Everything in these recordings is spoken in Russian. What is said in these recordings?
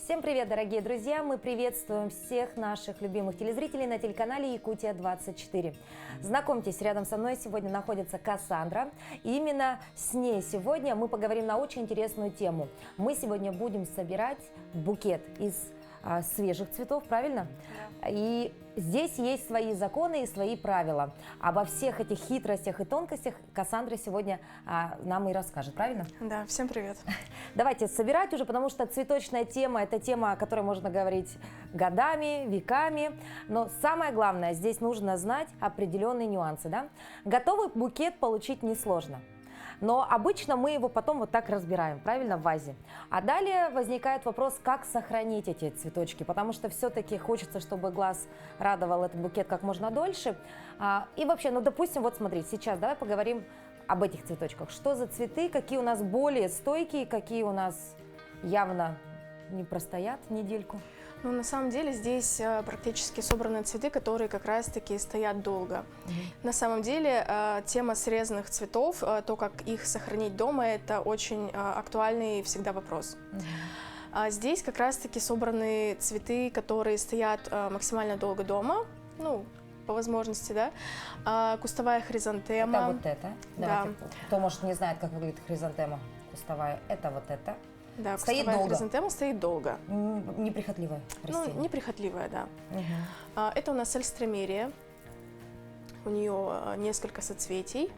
Всем привет, дорогие друзья! Мы приветствуем всех наших любимых телезрителей на телеканале Якутия-24. Знакомьтесь, рядом со мной сегодня находится Кассандра. И именно с ней сегодня мы поговорим на очень интересную тему. Мы сегодня будем собирать букет из свежих цветов, правильно? И здесь есть свои законы и свои правила. Обо всех этих хитростях и тонкостях Кассандра сегодня нам и расскажет, правильно? Да, всем привет. Давайте собирать уже, потому что цветочная тема – это тема, о которой можно говорить годами, веками. Но самое главное, здесь нужно знать определенные нюансы. Да? Готовый букет получить несложно. Но обычно мы его потом вот так разбираем, правильно, в вазе. А далее возникает вопрос, как сохранить эти цветочки, потому что все-таки хочется, чтобы глаз радовал этот букет как можно дольше. И вообще, ну, допустим, вот смотри, сейчас давай поговорим об этих цветочках. Что за цветы, какие у нас более стойкие, какие у нас явно не простоят недельку? Ну, на самом деле здесь практически собраны цветы, которые как раз-таки стоят долго. На самом деле тема срезанных цветов, то, как их сохранить дома, это очень актуальный всегда вопрос. Здесь как раз-таки собраны цветы, которые стоят максимально долго дома, ну, по возможности, да. Кустовая хризантема. Это вот это. Да. Давайте, кто, может, не знает, как выглядит хризантема кустовая, это вот это. Да, стоит кустовая долго. хризантема стоит долго. Неприхотливая растение. Ну, неприхотливая, да. Это у нас альстромерия. У нее несколько соцветий.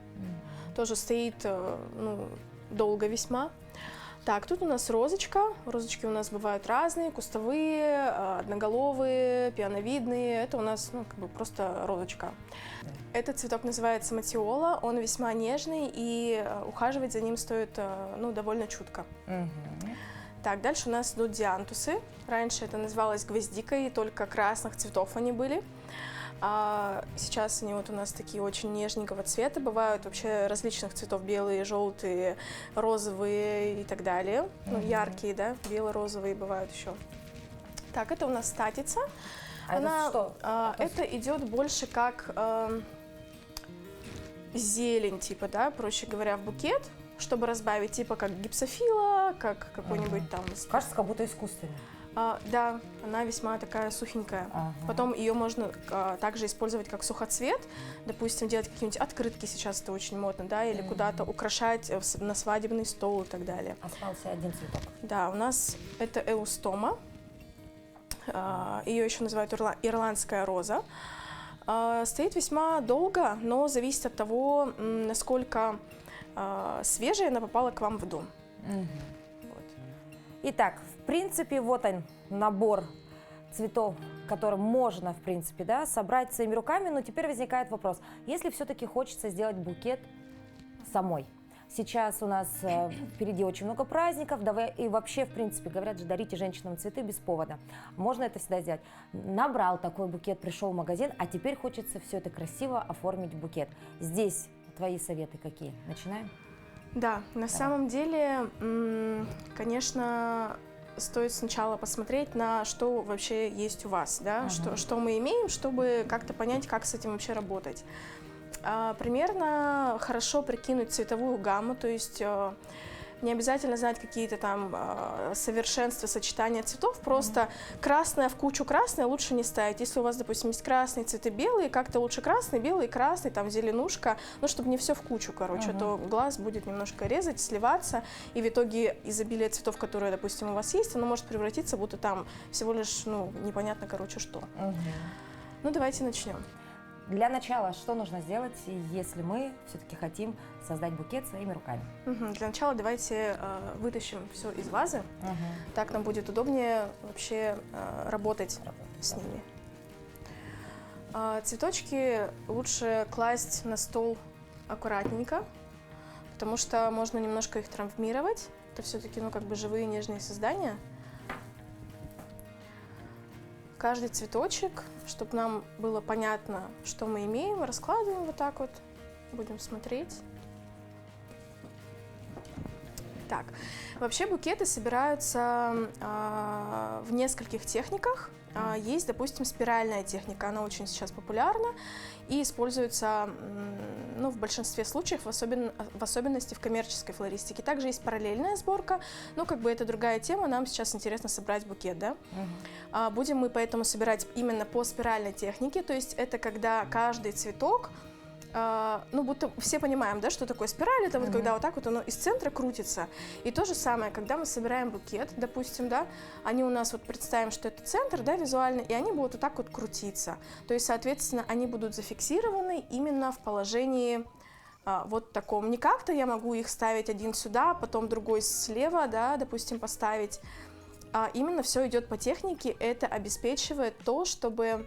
Тоже стоит, ну, долго весьма. Так, тут у нас розочка. Розочки у нас бывают разные, кустовые, одноголовые, пионовидные. Это у нас, ну, как бы просто розочка. Этот цветок называется матиола. Он весьма нежный, и ухаживать за ним стоит, ну, довольно чутко. Так, дальше у нас идут диантусы. Раньше это называлось гвоздикой, только красных цветов они были. А сейчас они вот у нас такие очень нежненького цвета. Бывают вообще различных цветов: белые, желтые, розовые и так далее. Ну, яркие, да, бело-розовые бывают еще. Так, это у нас статица. Это что? Это идет больше как зелень, типа, да, проще говоря, в букет, чтобы разбавить, типа как гипсофила, как какой-нибудь там. Кажется, как будто искусственный. Да, она весьма такая сухенькая. Потом ее можно также использовать как сухоцвет. Допустим, делать какие-нибудь открытки, сейчас это очень модно, да, или куда-то украшать на свадебный стол и так далее. Остался один цветок. Да, у нас это эустома. Ее еще называют ирландская роза. Стоит весьма долго, но зависит от того, насколько свежая она попала к вам в дом. Вот. Итак, в принципе, вот он, набор цветов, которым можно, в принципе, да, собрать своими руками. Но теперь возникает вопрос, если все-таки хочется сделать букет самой. Сейчас у нас впереди очень много праздников, и вообще, в принципе, говорят же, дарите женщинам цветы без повода. Можно это всегда сделать. Набрал такой букет, пришел в магазин, а теперь хочется все это красиво оформить в букет. Здесь твои советы какие? Начинаем? Да, на самом деле, конечно, стоит сначала посмотреть, на что вообще есть у вас, да, что мы имеем, чтобы как-то понять, как с этим вообще работать. Примерно хорошо прикинуть цветовую гамму, то есть не обязательно знать какие-то там совершенства сочетания цветов, просто красное в кучу красное лучше не ставить. Если у вас, допустим, есть красные цветы, белые, как-то лучше красный, белый, красный, там зеленушка, ну, чтобы не все в кучу, короче, то глаз будет немножко резать, сливаться, и в итоге изобилие цветов, которые, допустим, у вас есть, оно может превратиться, будто там всего лишь, ну, непонятно, короче, что. Ну, давайте начнем. Для начала, что нужно сделать, если мы все-таки хотим создать букет своими руками? Для начала давайте вытащим все из вазы. Так нам будет удобнее вообще работать с ними. Цветочки лучше класть на стол аккуратненько, потому что можно немножко их травмировать. Это все-таки, ну, как бы живые нежные создания. Каждый цветочек, чтобы нам было понятно, что мы имеем, раскладываем вот так вот, будем смотреть. Так, вообще букеты собираются в в нескольких техниках. Есть, допустим, спиральная техника, она очень сейчас популярна и используется в большинстве случаев, в особенности в коммерческой флористике. Также есть параллельная сборка, но как бы это другая тема, нам сейчас интересно собрать букет, да? Будем мы поэтому собирать именно по спиральной технике, то есть это когда каждый цветок, будто все понимаем, да, что такое спираль, это вот когда вот так вот оно из центра крутится. И то же самое, когда мы собираем букет, допустим, да, они у нас вот представим, что это центр, да, визуально, и они будут вот так вот крутиться. То есть, соответственно, они будут зафиксированы именно в положении вот таком. Не как-то я могу их ставить один сюда, потом другой слева, да, допустим, поставить. А именно все идет по технике, это обеспечивает то, чтобы...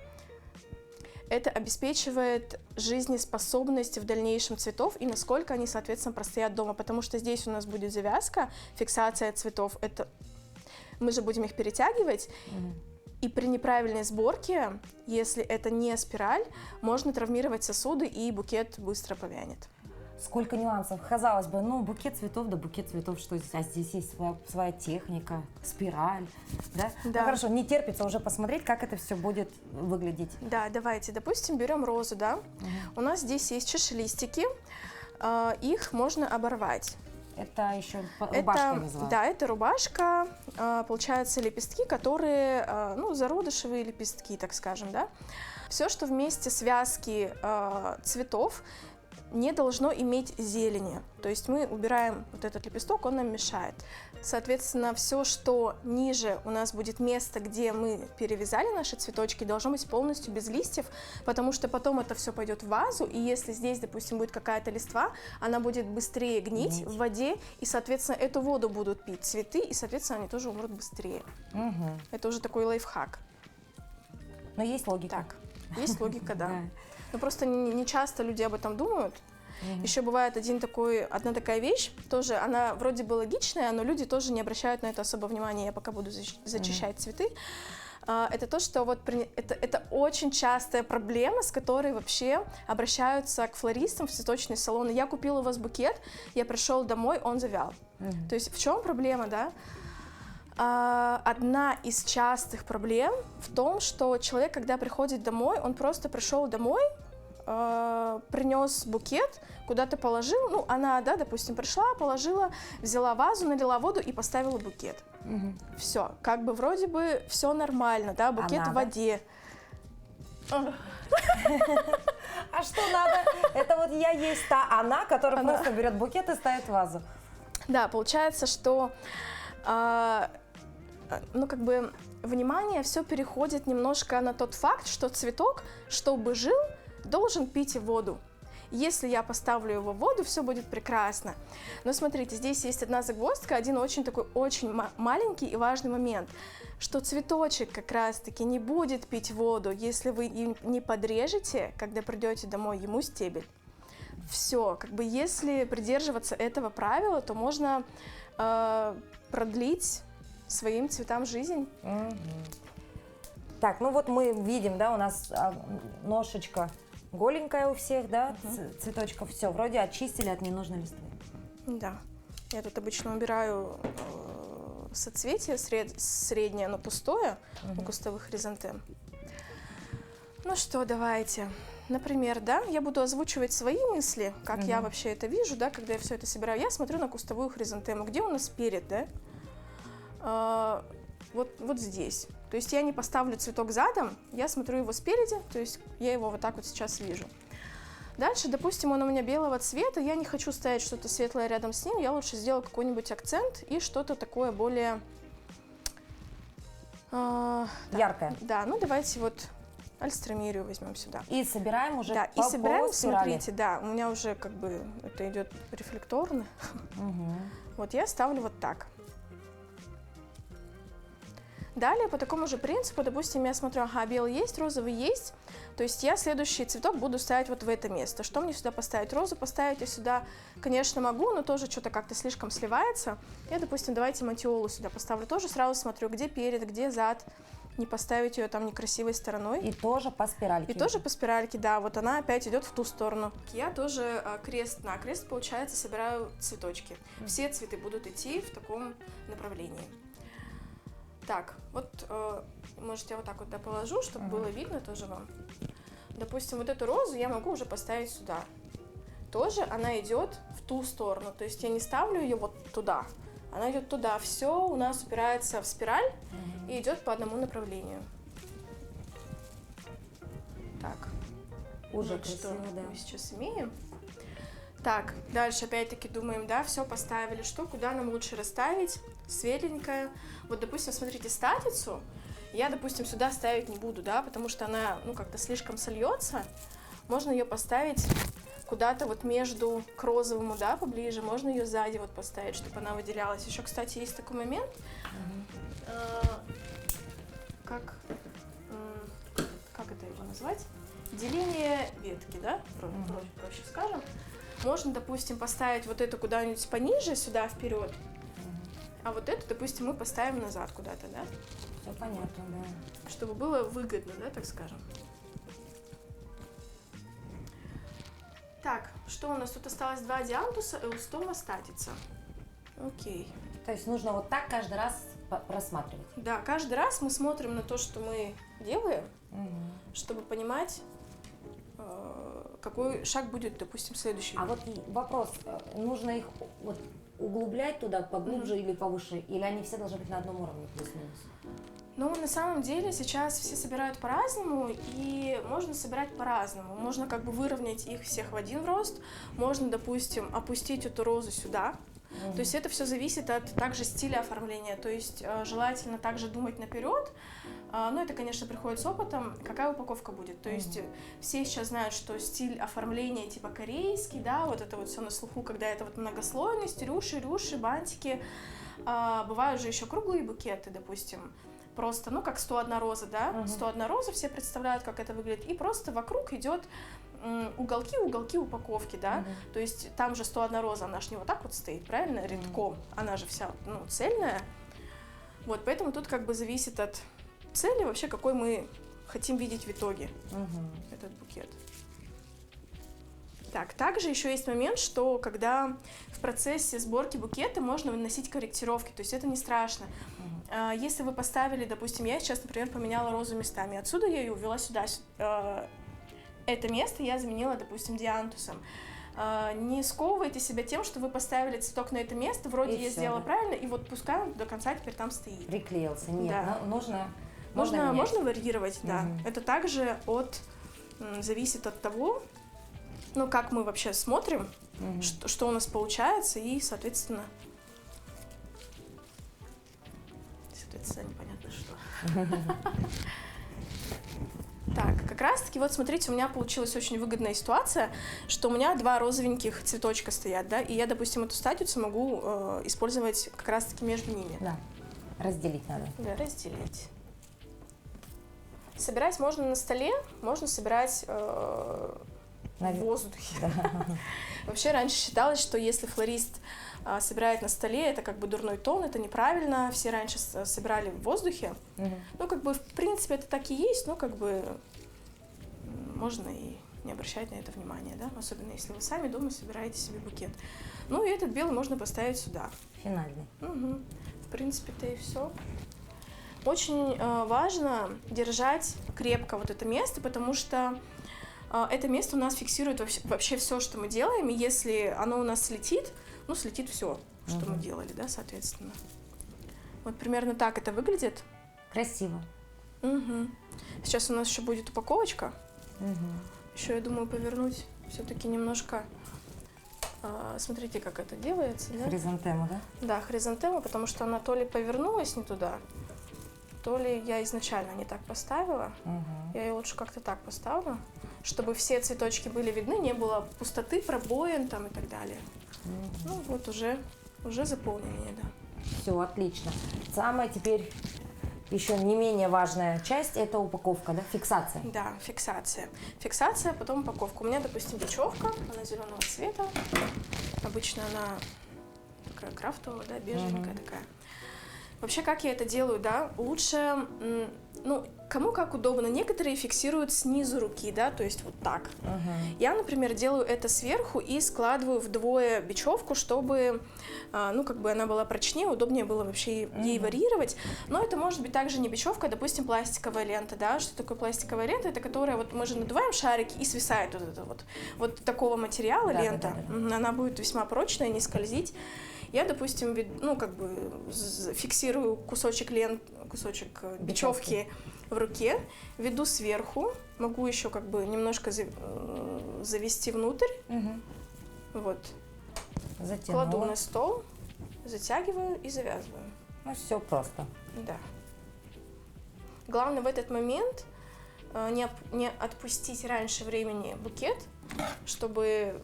Это обеспечивает жизнеспособность в дальнейшем цветов и насколько они, соответственно, простоят дома. Потому что здесь у нас будет завязка, фиксация цветов. Это мы же будем их перетягивать. И при неправильной сборке, если это не спираль, можно травмировать сосуды, и букет быстро повянет. Сколько нюансов. Казалось бы, букет цветов, да букет цветов, что здесь? А здесь есть своя техника, спираль, да? Да. Ну, хорошо, не терпится уже посмотреть, как это все будет выглядеть. Да, давайте, допустим, берем розу, да? У нас здесь есть чашелистики, их можно оборвать. Это еще рубашка называется? Да, это рубашка, получается лепестки, которые, зародышевые лепестки, так скажем, да? Все, что вместе связки цветов, не должно иметь зелени. То есть мы убираем вот этот лепесток, он нам мешает. Соответственно, все, что ниже у нас будет место, где мы перевязали наши цветочки, должно быть полностью без листьев, потому что потом это все пойдет в вазу, и если здесь, допустим, будет какая-то листва, она будет быстрее гнить в воде, и, соответственно, эту воду будут пить цветы, и, соответственно, они тоже умрут быстрее. Это уже такой лайфхак. Но есть логика. Так, есть логика, да. Но просто не часто люди об этом думают. Еще бывает одна такая вещь, тоже она вроде бы логичная, но люди тоже не обращают на это особо внимания. Я пока буду зачищать цветы. Это то, что это очень частая проблема, с которой вообще обращаются к флористам в цветочные салоны. Я купила у вас букет, я пришел домой, он завял. То есть в чем проблема, да? Одна из частых проблем в том, что человек, когда приходит домой, он просто пришел домой, принес букет, куда-то положил, она, да, допустим, пришла, положила, взяла вазу, налила воду и поставила букет. Все, как бы вроде бы все нормально, да, букет в воде. А что надо? Это вот я есть та она, которая просто берет букет и ставит в вазу. Да, получается, что внимание все переходит немножко на тот факт, что цветок, чтобы жил, должен пить воду. Если я поставлю его в воду, все будет прекрасно. Но смотрите, здесь есть одна загвоздка, один очень маленький и важный момент, что цветочек как раз-таки не будет пить воду, если вы не подрежете, когда придете домой, ему стебель. Все, если придерживаться этого правила, то можно продлить своим цветам жизнь. Так, вот мы видим, да, у нас ножечка голенькая у всех, да, цветочков, все, вроде очистили от ненужной листвы. Да, я тут обычно убираю соцветие среднее, но пустое у кустовых хризантем. Ну что, давайте. Например, да, я буду озвучивать свои мысли, как я вообще это вижу, да, когда я все это собираю. Я смотрю на кустовую хризантему. Где у нас перед, да? Вот здесь. То есть я не поставлю цветок задом, я смотрю его спереди, то есть я его вот так вот сейчас вижу. Дальше, допустим, он у меня белого цвета, я не хочу ставить что-то светлое рядом с ним, я лучше сделаю какой-нибудь акцент и что-то такое более... яркое. Да, давайте вот альстромерию возьмем сюда. И собираем уже да, и собираем, смотрите, да, у меня уже это идет рефлекторно. Вот я ставлю вот так. Далее по такому же принципу, допустим, я смотрю, белый есть, розовый есть, то есть я следующий цветок буду ставить вот в это место. Что мне сюда поставить? Розу поставить я сюда, конечно, могу, но тоже что-то как-то слишком сливается. Я, допустим, давайте матиолу сюда поставлю, тоже сразу смотрю, где перед, где зад, не поставить ее там некрасивой стороной. И тоже по спиральке. И тоже по спиральке, да, вот она опять идет в ту сторону. Я тоже крест-накрест, получается, собираю цветочки. Все цветы будут идти в таком направлении. Так, вот, может, я вот так вот положу, чтобы было видно тоже вам. Допустим, вот эту розу я могу уже поставить сюда. Тоже она идет в ту сторону, то есть я не ставлю ее вот туда, она идет туда. Все у нас упирается в спираль и идет по одному направлению. Так, Уже вот красиво, что да. мы сейчас имеем. Так, дальше опять-таки думаем, да, все поставили, что, куда нам лучше расставить, светленькое. Вот, допустим, смотрите, статицу я, допустим, сюда ставить не буду, да, потому что она, ну, как-то слишком сольется. Можно ее поставить куда-то вот между к розовому, да, поближе, можно ее сзади вот поставить, чтобы она выделялась. Еще, кстати, есть такой момент, как это его назвать? Деление ветки, да, проще скажем. Можно, допустим, поставить вот эту куда-нибудь пониже, сюда вперед, а вот эту, допустим, мы поставим назад куда-то, да? Все понятно, да. Чтобы было выгодно, да, так скажем. Так, что у нас тут осталось? 2 диантуса, эустома, статица. Окей. То есть нужно вот так каждый раз просматривать. Да, каждый раз мы смотрим на то, что мы делаем, чтобы понимать, какой шаг будет, допустим, следующий. А вот вопрос, нужно их вот углублять туда поглубже или повыше, или они все должны быть на одном уровне, плюс-минус? Ну, на самом деле сейчас все собирают по-разному, и можно собирать по-разному. Можно как бы выровнять их всех в один рост, можно, допустим, опустить эту розу сюда. То есть это все зависит от также стиля оформления, то есть желательно также думать наперед, но это, конечно, приходит с опытом, какая упаковка будет. То есть все сейчас знают, что стиль оформления типа корейский, да, вот это вот все на слуху, когда это вот многослойность, рюши, бантики. Бывают же еще круглые букеты, допустим, просто, ну, как 101 роза, да, 101 роза, все представляют, как это выглядит, и просто вокруг идет уголки упаковки, да, то есть там же 101 роза, она же не вот так вот стоит, правильно, рядком, она же вся, ну, цельная, вот, поэтому тут как бы зависит от цели вообще, какой мы хотим видеть в итоге этот букет. Так, также еще есть момент, что когда в процессе сборки букета можно выносить корректировки, то есть это не страшно. Если вы поставили, допустим, я сейчас, например, поменяла розу местами, отсюда я ее увела сюда, это место я заменила, допустим, диантусом. Не сковывайте себя тем, что вы поставили цветок на это место, вроде я сделала правильно, и вот пускай он до конца теперь там стоит. Приклеился, нет, да. можно варьировать, да. Это также зависит от того, ну, как мы вообще смотрим, что у нас получается, и, соответственно, непонятно что. Так, как раз-таки, вот смотрите, у меня получилась очень выгодная ситуация, что у меня 2 розовеньких цветочка стоят, да, и я, допустим, эту статицу могу использовать как раз-таки между ними. Да, разделить надо. Да, разделить. Собирать можно на столе, можно собирать в воздухе. Да. Вообще раньше считалось, что если флорист собирает на столе, это как бы дурной тон, это неправильно, все раньше собирали в воздухе. Ну, как бы, в принципе, это так и есть, но как бы можно и не обращать на это внимания, да, особенно если вы сами дома собираете себе букет. Ну, и этот белый можно поставить сюда. Финальный. В принципе-то и все. Очень важно держать крепко вот это место, потому что это место у нас фиксирует вообще все, что мы делаем, и если оно у нас слетит, ну, слетит все, что мы делали, да, соответственно. Вот примерно так это выглядит. Красиво. Сейчас у нас еще будет упаковочка. Еще, я думаю, повернуть все-таки немножко. Смотрите, как это делается. Да? Хризантема, да? Да, хризантема, потому что она то ли повернулась не туда, то ли я изначально не так поставила. Я ее лучше как-то так поставлю, чтобы все цветочки были видны, не было пустоты, пробоин там и так далее. Ну вот уже заполнение, да. Все, отлично. Самая теперь еще не менее важная часть – это упаковка, да, фиксация. Да, фиксация. Фиксация, потом упаковка. У меня, допустим, бечевка, она зеленого цвета. Обычно она такая крафтовая, да, бежевенькая такая. Вообще, как я это делаю, да, лучше ну, кому как удобно. Некоторые фиксируют снизу руки, да, то есть вот так. Я, например, делаю это сверху и складываю вдвое бечевку, чтобы, ну, как бы она была прочнее, удобнее было вообще ей варьировать. Но это может быть также не бечевка, а, допустим, пластиковая лента, да. Что такое пластиковая лента? Это которая, вот мы же надуваем шарики и свисает вот это вот. Вот такого материала лента. Она будет весьма прочная, не скользить. Я, допустим, ну, как бы фиксирую кусочек бечевки в руке, веду сверху, могу еще как бы немножко завести внутрь, вот, Затянула. кладу на стол, затягиваю и завязываю. Ну, все просто. Да. Главное в этот момент не отпустить раньше времени букет, чтобы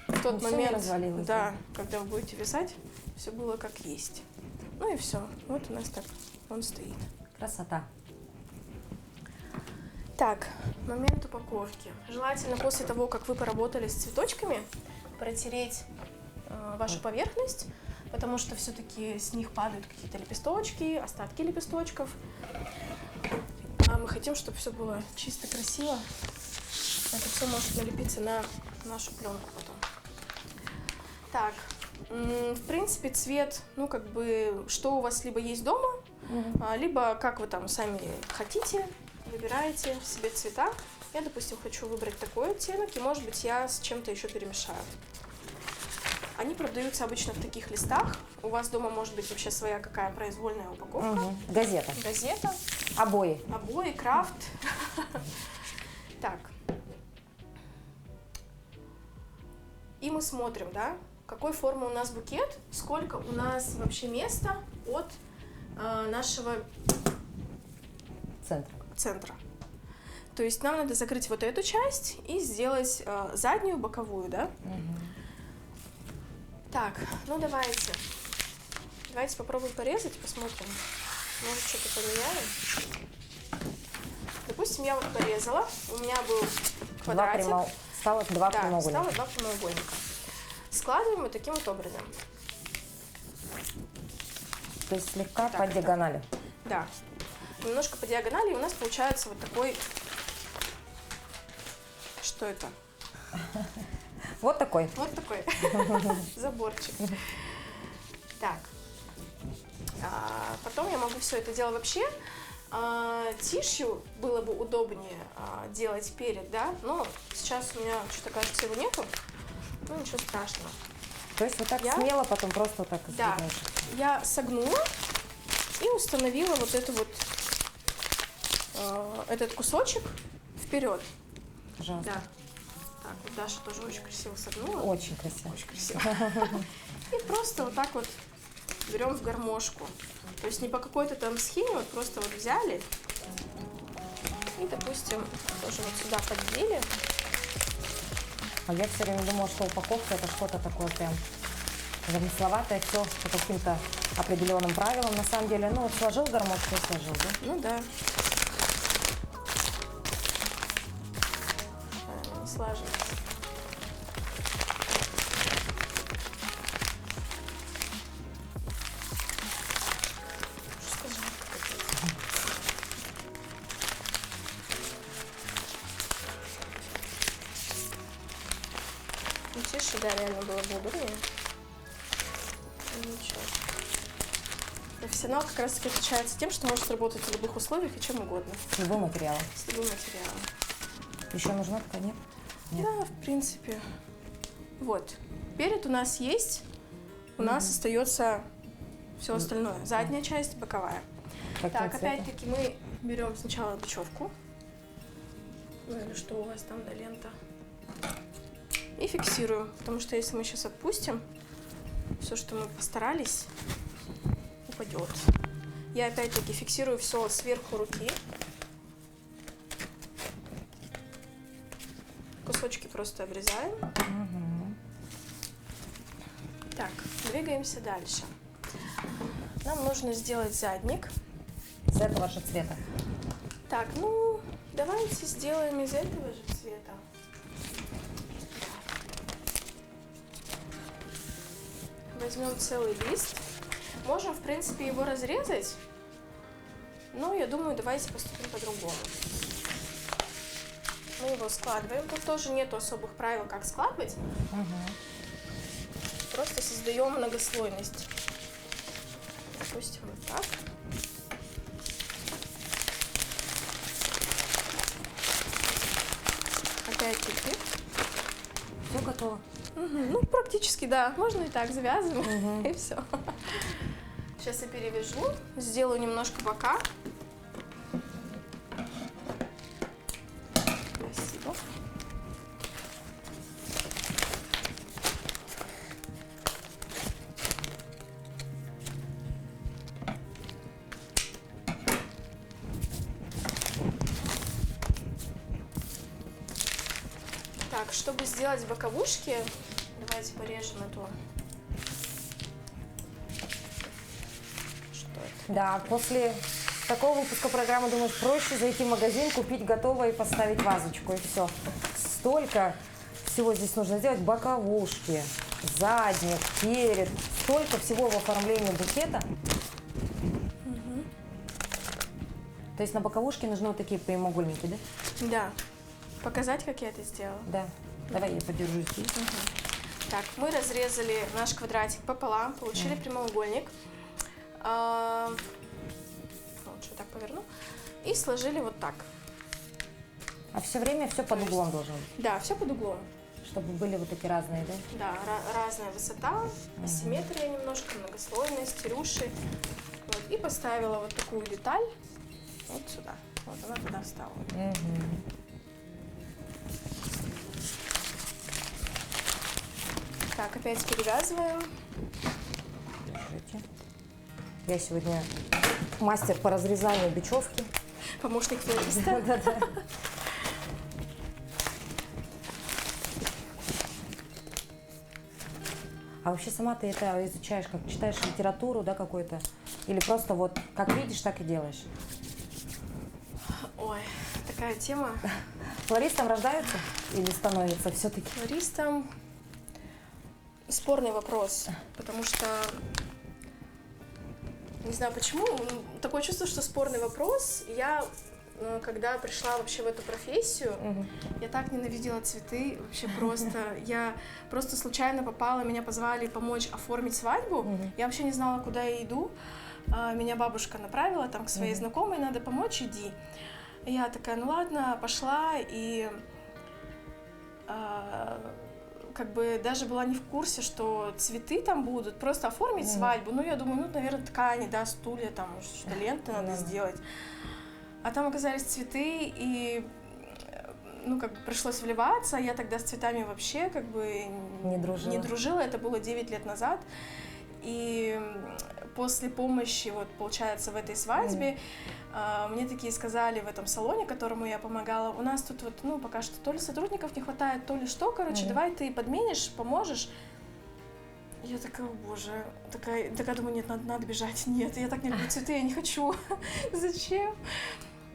в тот всё не момент, развалилось, да, когда вы будете вязать, все было как есть. Ну и все. Вот у нас так он стоит. Красота. Так, момент упаковки. Желательно после того, как вы поработали с цветочками, протереть вашу поверхность, потому что все-таки с них падают какие-то лепесточки, остатки лепесточков. А мы хотим, чтобы все было чисто, красиво. Это все может налепиться на нашу пленку потом. Так, в принципе, цвет, ну, как бы, что у вас либо есть дома, либо как вы там сами хотите, выбираете себе цвета. Я, допустим, хочу выбрать такой оттенок, и, может быть, я с чем-то еще перемешаю. Они продаются обычно в таких листах. У вас дома может быть вообще своя какая произвольная упаковка. Газета. Газета. Обои. Обои, крафт. Так. И мы смотрим, да, какой формы у нас букет, сколько у нас вообще места от нашего центра. То есть нам надо закрыть вот эту часть и сделать заднюю, боковую, да? Так, ну давайте попробуем порезать, посмотрим. Может, что-то поменяем. Допустим, я вот порезала, у меня был квадратик. Стало два прямоугольника. Стало два прямоугольника. Складываем вот таким вот образом. То есть слегка по диагонали. Да. Немножко по диагонали, и у нас получается вот такой... Что это? Вот такой. Вот такой заборчик. Так. Потом я могу все это дело вообще... Тишью было бы удобнее делать перед, да, но сейчас у меня что-то, кажется, его нету, ну ничего страшного. То есть вот так смело потом просто вот так да, я согнула и установила вот эту вот, этот кусочек вперед. Пожалуйста. Да. Так, вот Даша тоже очень красиво согнула. Очень красиво. Очень красиво. И просто вот так вот берем в гармошку. То есть не по какой-то там схеме, вот просто вот взяли и, допустим, тоже вот сюда поддели. А я все время думала, что упаковка это что-то такое прям замысловатое, все по каким-то определенным правилам. На самом деле, ну вот сложил гармошку и сложил, да? Ну да. Слаживается. Тише, да, реально было бы удобнее. Ничего. Профессионал как раз таки отличается тем, что может работать в любых условиях и чем угодно. С любым материалом. С любым материалом. Еще нужна ткань? Нет. Да, в принципе. Вот. Перед у нас есть. У нас остается все остальное. Задняя часть, боковая. Так, опять-таки мы берем сначала бечевку. Ну или что у вас там, да, лента. И фиксируем, потому что если мы сейчас отпустим, все, что мы постарались, упадет. Я опять-таки фиксирую все сверху руки. Кусочки просто обрезаем. Так, двигаемся дальше. Нам нужно сделать задник. Из этого же цвета. Так, ну, давайте сделаем из этого же цвета. Возьмем целый лист. Можем, в принципе, его разрезать Но я думаю, давайте поступим по-другому. Мы его складываем. Тут тоже нету особых правил, как складывать. Просто создаем многослойность. Допустим, вот так. Опять чуть-чуть. Все готово. Ну, практически, да. Можно и так завязываем, и все. Сейчас я перевяжу, сделаю немножко бока. Спасибо. Так, чтобы сделать боковушки, давайте порежем эту. Что это? Да, после такого выпуска программы, думаешь, проще зайти в магазин, купить готовое и поставить вазочку, и все. Столько всего здесь нужно сделать. Боковушки, задник, перед. Столько всего в оформлении букета. То есть на боковушке нужны вот такие прямоугольники, да? Да. Показать, как я это сделала? Да. Давай я подержу здесь. Так, мы разрезали наш квадратик пополам, получили прямоугольник. Лучше так поверну. И сложили вот так. А все время все под углом должно быть, Да, все под углом. чтобы были вот такие разные, да? Да, разная высота, асимметрия немножко, многослойность, рюши. Вот, и поставила вот такую деталь вот сюда. Вот она туда встала. Так, опять перевязываем. Держите. Я сегодня мастер по разрезанию бечевки. Помощник флориста. Да-да. А вообще сама ты это изучаешь, как читаешь литературу, да, какой-то? Или просто вот как видишь, так и делаешь? Ой, такая тема. Флористом рождаются или становятся все-таки? Флористом спорный вопрос, потому что не знаю почему, такое чувство, что спорный вопрос. Я, когда пришла вообще в эту профессию, я так ненавидела цветы, вообще просто. Я просто случайно попала, меня позвали помочь оформить свадьбу. Я вообще не знала, куда я иду. Меня бабушка направила там к своей знакомой, надо помочь, иди. И я такая, ну ладно, пошла, и как бы даже была не в курсе, что цветы там будут, просто оформить свадьбу. Ну, я думаю, ну, наверное, ткани, да, стулья, там, что-то ленты надо сделать. А там оказались цветы, и, ну, как бы пришлось вливаться. Я тогда с цветами вообще, как бы, не дружила. Это было 9 лет назад. И после помощи, вот, получается, в этой свадьбе, мне такие сказали в этом салоне, которому я помогала, у нас тут вот, ну, пока что то ли сотрудников не хватает, то ли что, короче, давай ты подменишь, поможешь. Я такая, о боже, такая думаю, нет, надо бежать, нет, я так не люблю цветы, я не хочу, зачем?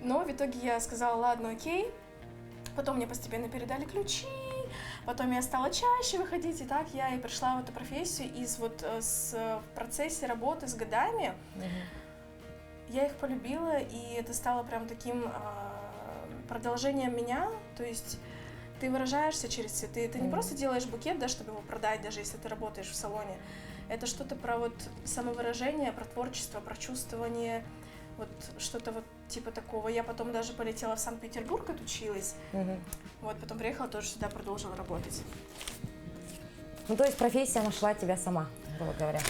Но в итоге я сказала, ладно, окей, потом мне постепенно передали ключи, потом я стала чаще выходить, и так я и пришла в эту профессию, и в процессе работы с годами я их полюбила, и это стало прям таким продолжением меня, то есть ты выражаешься через цветы, ты не просто делаешь букет, да, чтобы его продать, даже если ты работаешь в салоне, это что-то про вот самовыражение, про творчество, про чувствование, вот что-то вот типа такого. Я потом даже полетела в Санкт-Петербург, отучилась, вот, потом приехала, тоже сюда продолжила работать. Ну, то есть профессия нашла тебя сама, грубо говоря.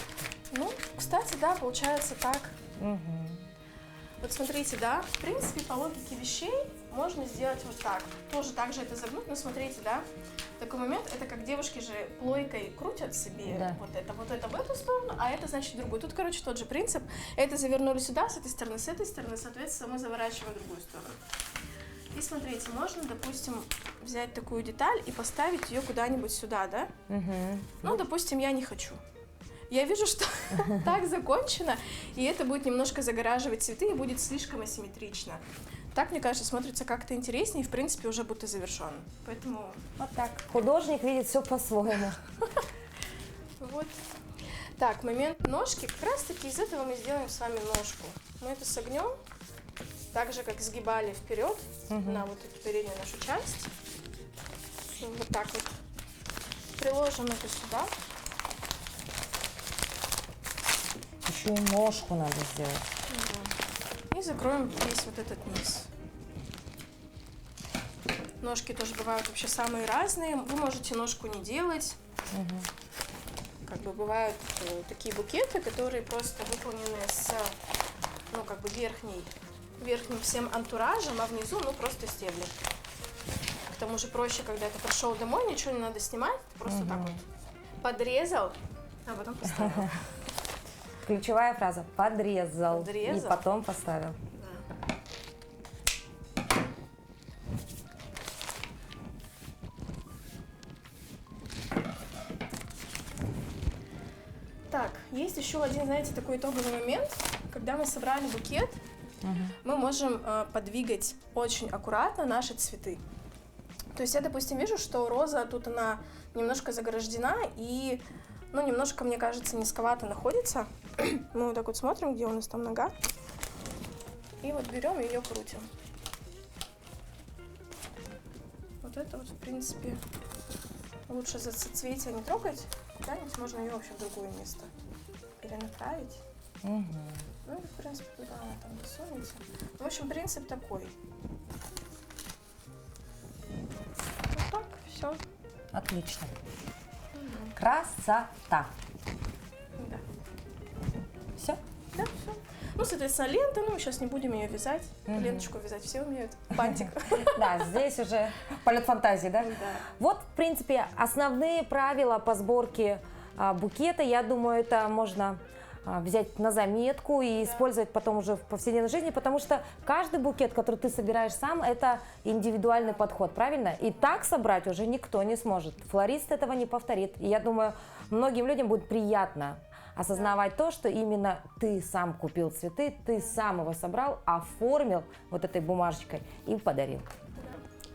Ну, кстати, да, получается так. Вот смотрите, да, в принципе, по логике вещей можно сделать вот так. Тоже так же это загнуть, но смотрите, да, такой момент, это как девушки же плойкой крутят себе вот это в эту сторону, а это значит в другую. Тут, короче, тот же принцип. Это завернули сюда, с этой стороны, соответственно, мы заворачиваем в другую сторону. И смотрите, можно, допустим, взять такую деталь и поставить ее куда-нибудь сюда, да? Ну, допустим, я не хочу. Я вижу, что так закончено, и это будет немножко загораживать цветы, и будет слишком асимметрично. Так, мне кажется, смотрится как-то интереснее, и, в принципе, уже будто завершен. Поэтому вот так. Художник видит все по-своему. Вот. Так, момент ножки. Как раз-таки из этого мы сделаем с вами ножку. Мы это согнем так же, как сгибали вперед на вот эту переднюю нашу часть. Вот так вот приложим это сюда. Еще и ножку надо сделать. И закроем весь вот этот низ. Ножки тоже бывают вообще самые разные. Вы можете ножку не делать. Как бы бывают такие букеты, которые просто выполнены с, ну, как бы верхним всем антуражем, а внизу, ну, просто стебли. К тому же проще, когда ты пришел домой, ничего не надо снимать, ты просто так вот подрезал, а потом поставил. Ключевая фраза – подрезал, и потом поставил. Так, есть еще один, знаете, такой итоговый момент. Когда мы собрали букет, мы можем подвигать очень аккуратно наши цветы. То есть я, допустим, вижу, что роза тут она немножко заграждена и, ну, немножко, мне кажется, низковато находится. Мы вот так вот смотрим, где у нас там нога. И вот берем и ее крутим. Вот это вот, в принципе, лучше за соцветие не трогать. Куда-нибудь можно ее вообще в другое место перенаправить. Ну и, в принципе, куда она там досунется. В общем, принцип такой. Вот так, все. Отлично. Красота. Да. Все? Да, все. Ну, соответственно, лента, ну, мы сейчас не будем ее вязать. Ленточку вязать все умеют. Бантик. Да, здесь уже полет фантазии, да? Да. Вот, в принципе, основные правила по сборке букета. Я думаю, это можно взять на заметку и использовать потом уже в повседневной жизни, потому что каждый букет, который ты собираешь сам, это индивидуальный подход, правильно? И так собрать уже никто не сможет. Флорист этого не повторит. И я думаю, многим людям будет приятно осознавать то, что именно ты сам купил цветы, ты сам его собрал, оформил вот этой бумажечкой и подарил.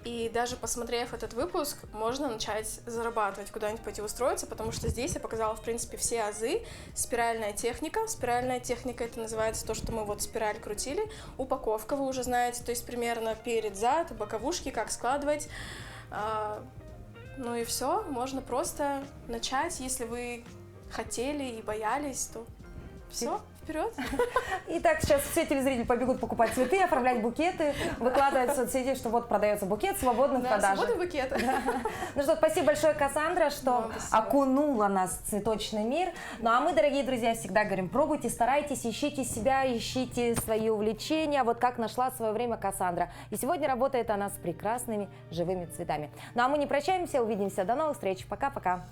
И даже посмотрев этот выпуск, можно начать зарабатывать, куда-нибудь пойти устроиться, потому что здесь я показала, в принципе, все азы. Спиральная техника. Спиральная техника — это называется то, что мы вот спираль крутили. Упаковка вы уже знаете, то есть примерно перед-зад, боковушки, как складывать. Ну и все, можно просто начать, если вы хотели и боялись, то все. Вперед. Итак, сейчас все телезрители побегут покупать цветы, оформлять букеты, выкладывать в соцсети, что вот продается букет, свободный в продаже. Свободный букет. Ну что, спасибо большое, Кассандра, что окунула нас в цветочный мир. Ну а мы, дорогие друзья, всегда говорим, пробуйте, старайтесь, ищите себя, ищите свои увлечения. Вот как нашла в свое время Кассандра. И сегодня работает она с прекрасными живыми цветами. Ну а мы не прощаемся, увидимся. До новых встреч. Пока-пока.